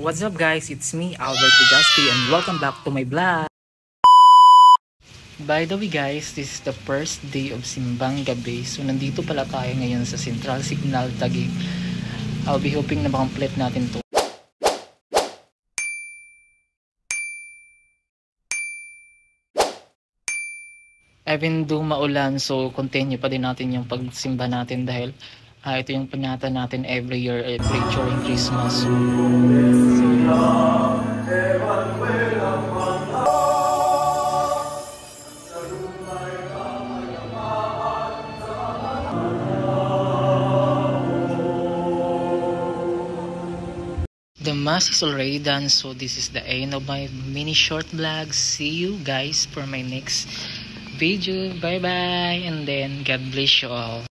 What's up guys, it's me Albert Legaspi and welcome back to my vlog. By the way guys, this is the first day of Simbang Gabi. So nandito pala tayo ngayon sa Central Signal Taguig. I'll be hoping na makomplete natin to. Even though maulan, so continue pa din natin yung pagsimba natin dahil ito yung panyata natin every year, during Christmas. The mass is already done, so this is the end of my mini short vlog. See you guys for my next video. Bye bye, and then God bless you all.